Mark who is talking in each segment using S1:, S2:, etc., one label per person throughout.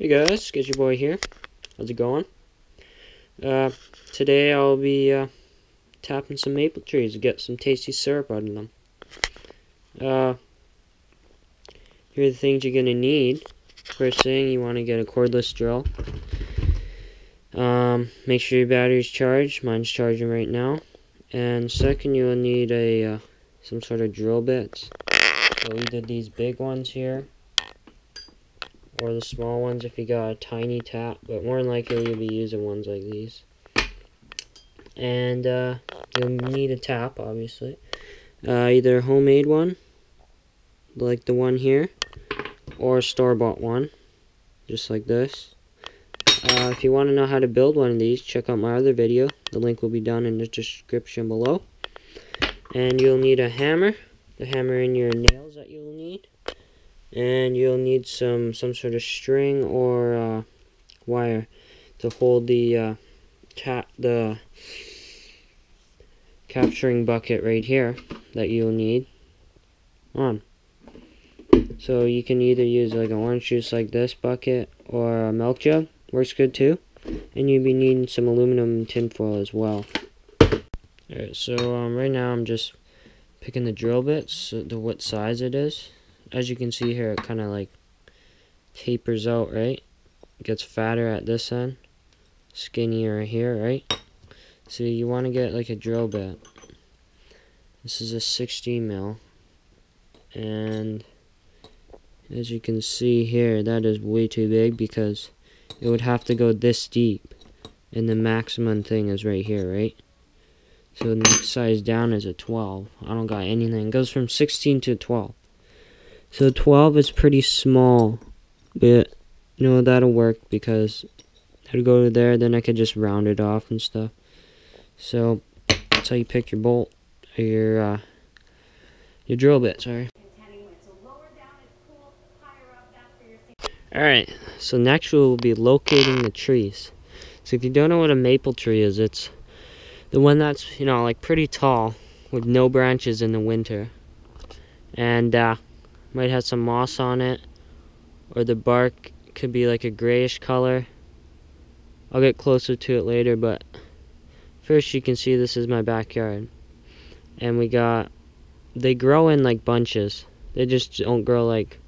S1: Hey guys, SketchyBoy here. How's it going? Today I'll be tapping some maple trees to get some tasty syrup out of them. Here are the things you're gonna need. First thing, you want to get a cordless drill. Make sure your battery's charged. Mine's charging right now. And second, you'll need some sort of drill bits. So either these big ones here, or the small ones if you got a tiny tap, but more than likely you'll be using ones like these. And you'll need a tap, obviously. Either a homemade one, like the one here, or a store-bought one, just like this. If you want to know how to build one of these, check out my other video. The link will be down in the description below. And you'll need a hammer, the hammer in your nails that you'll need. And you'll need some sort of string or wire to hold the capturing bucket right here that you'll need on. So you can either use like an orange juice like this bucket or a milk jug, works good too. And you'll be needing some aluminum tinfoil as well. Alright, so right now I'm just picking the drill bits, what size it is. As you can see here, it kind of like tapers out, right? It gets fatter at this end, skinnier here, right? So you want to get like a drill bit. This is a 16 mil, and as you can see here, that is way too big because it would have to go this deep, and the maximum thing is right here, right? So the next size down is a 12. I don't got anything. It goes from 16 to 12. So 12 is pretty small, but you know, that'll work because it'll go to there, then I could just round it off and stuff. So that's how you pick your bolt, or your drill bit, sorry. Alright, so next we'll be locating the trees. So if you don't know what a maple tree is, it's the one that's, you know, like pretty tall with no branches in the winter. And might have some moss on it, or the bark could be like a grayish color. I'll get closer to it later, but first you can see this is my backyard. And they grow in like bunches. They just don't grow like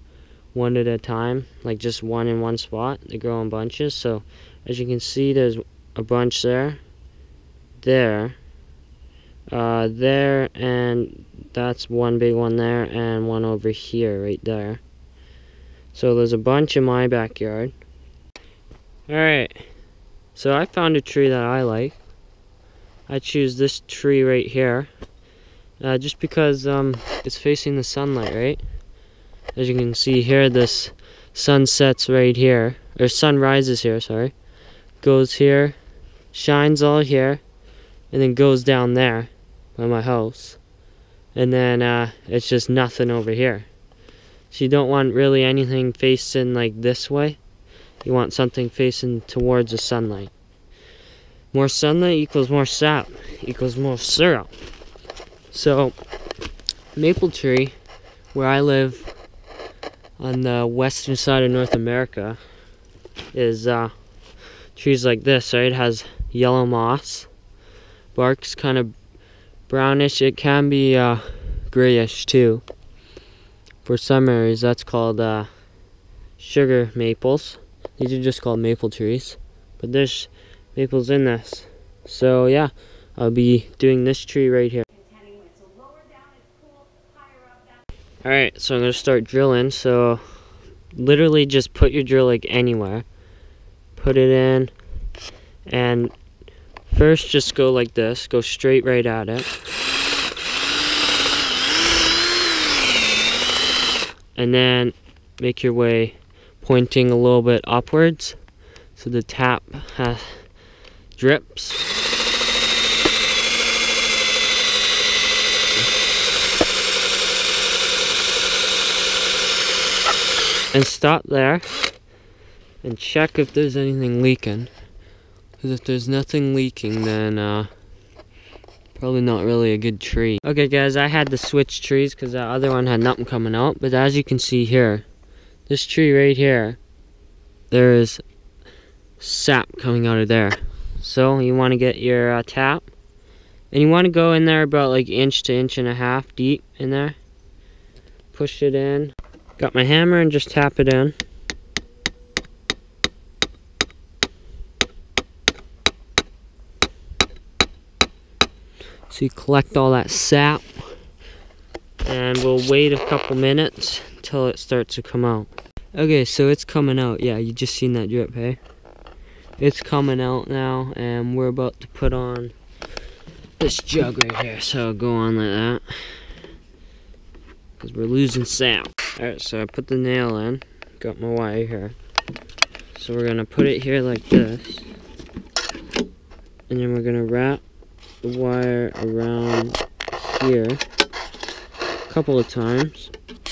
S1: one at a time, like just one in one spot. They grow in bunches. So as you can see, there's a bunch there, there, and that's one big one there, and one over here, right there. So there's a bunch in my backyard. Alright, so I found a tree that I like. I choose this tree right here, just because it's facing the sunlight, right? As you can see here, this sun sets right here, or sun rises here, sorry. Goes here, shines all here, and then goes down there by my house. And then it's just nothing over here. So you don't want really anything facing like this way. You want something facing towards the sunlight. More sunlight equals more sap, equals more syrup. So maple tree, where I live on the western side of North America, is trees like this, right? It has yellow moss. Bark's kind of brownish. It can be grayish too. For some areas, that's called sugar maples. These are just called maple trees, but there's maples in this. So yeah, I'll be doing this tree right here. Alright, so I'm gonna start drilling. So literally just put your drill like anywhere, put it in, and first just go like this, go straight right at it. And then make your way pointing a little bit upwards so the tap drips. And stop there and check if there's anything leaking. Because if there's nothing leaking, then probably not really a good tree. Okay guys, I had to switch trees because that other one had nothing coming out. But as you can see here, this tree right here there is sap coming out of there. So you want to get your tap, and you want to go in there about like inch to inch and a half deep in there. Push it in. Got my hammer and just tap it in. So you collect all that sap, and we'll wait a couple minutes until it starts to come out. Okay, so it's coming out. Yeah, you just seen that drip, hey? It's coming out now, and we're about to put on this jug right here. So I'll go on like that, because we're losing sap. Alright, so I put the nail in, got my wire here. So we're gonna put it here like this, and then we're gonna wrap the wire around here a couple of times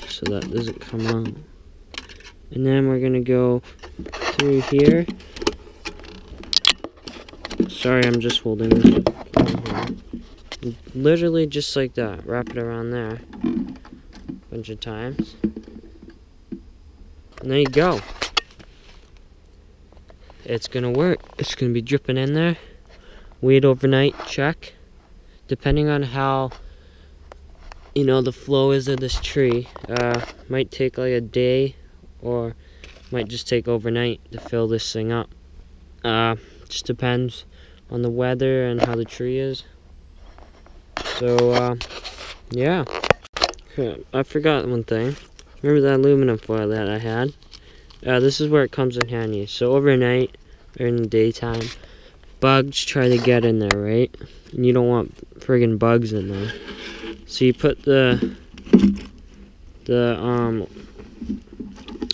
S1: so that doesn't come out. And then we're gonna go through here. Sorry, I'm just holding this. Literally just like that. Wrap it around there a bunch of times. And there you go. It's gonna work. It's gonna be dripping in there. Wait overnight, check. Depending on how, you know, the flow is of this tree, might take like a day, or might just take overnight to fill this thing up. Just depends on the weather and how the tree is. So, yeah. I forgot one thing. Remember that aluminum foil that I had? This is where it comes in handy. So overnight, or in the daytime, bugs try to get in there, right? And you don't want friggin' bugs in there. So you put the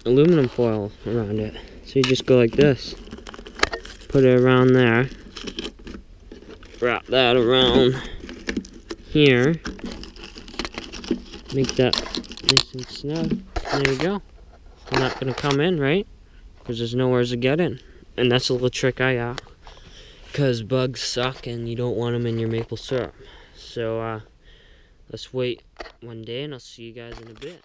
S1: aluminum foil around it. So you just go like this. Put it around there. Wrap that around here. Make that nice and snug. And there you go. They're not gonna come in, right? Because there's nowhere to get in. And that's a little trick I got. Because bugs suck and you don't want them in your maple syrup. So, let's wait one day and I'll see you guys in a bit.